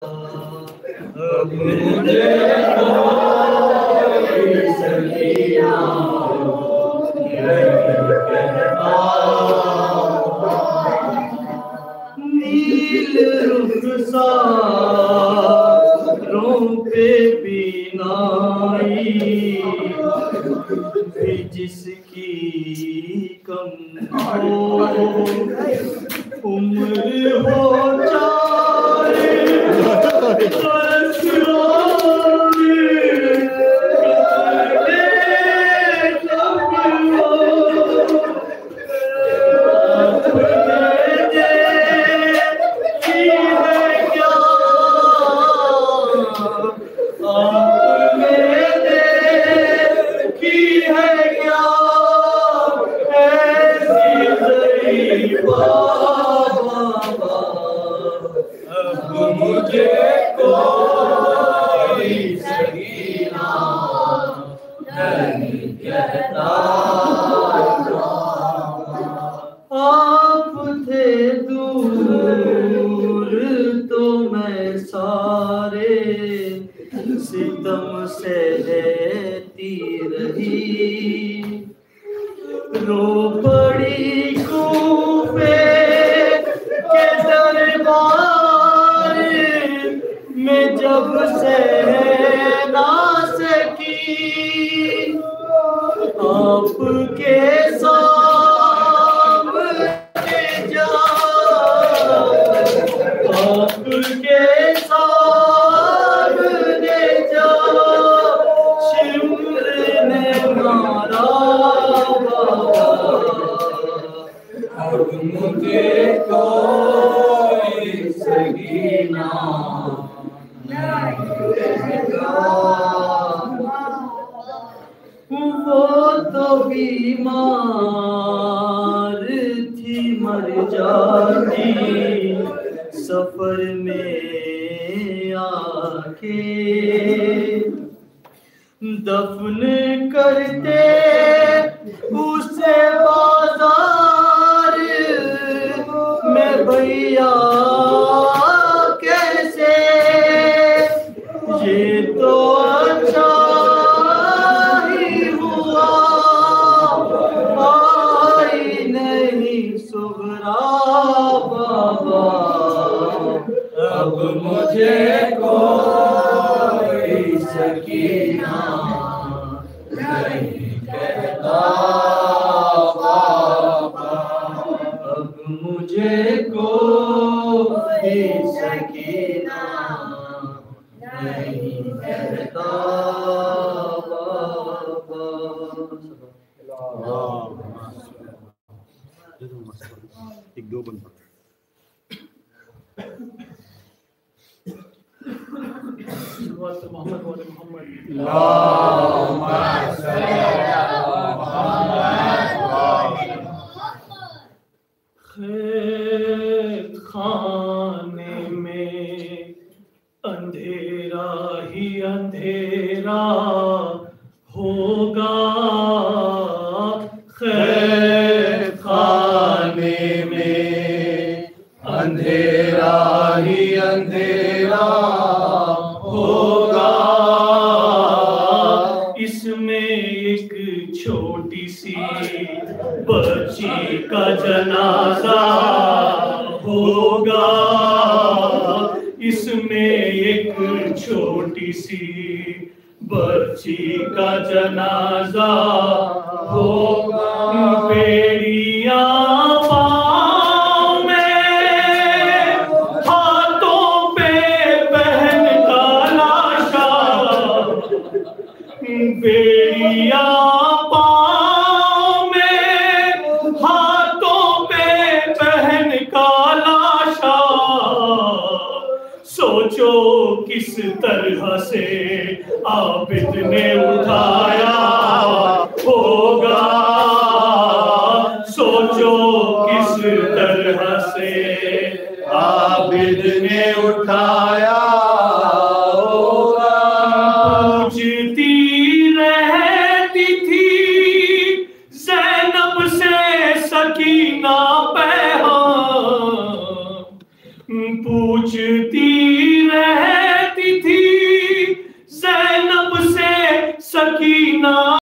अब मुझे कोई सकीना नील रुखसारों पे बीनाई जिसकी कम हो उम्र हो जाए मुझे कोई सकीना नहीं कहता आप थे दूर तो मैं सारे सितम सहती रही रो पड़ी कूफे के दरबार में जब से ना सकी आपके सामने जा आपके सामने जा शिमर ने मारा अब मुझे कोई सकीना वो तो बीमार थी मर जाती सफर में आके दफन करते उसे बाजार में भैया कैसे ये तो अच्छा ही हुआ आई नहीं सुगरा बाबा अब मुझे कोई सकीना नहीं कहता बाबा अब मुझे कोई सकीना नहीं कहता बाबा एक दो बन मोहम्मद वाले मोहम्मद खेत खाने में अंधेरा ही अंधेरा होगा खेत खाने में अंधेरा ही अंधेरा होगा इसमें एक छोटी सी बच्ची का जनाजा होगा इसमें एक छोटी सी बच्ची का जनाजा होगा बेड़ियां बेड़िया पाँव में हाथों पे पहन का लाशा सोचो किस तरह से आबिद ने उठाया होगा सोचो किस तरह से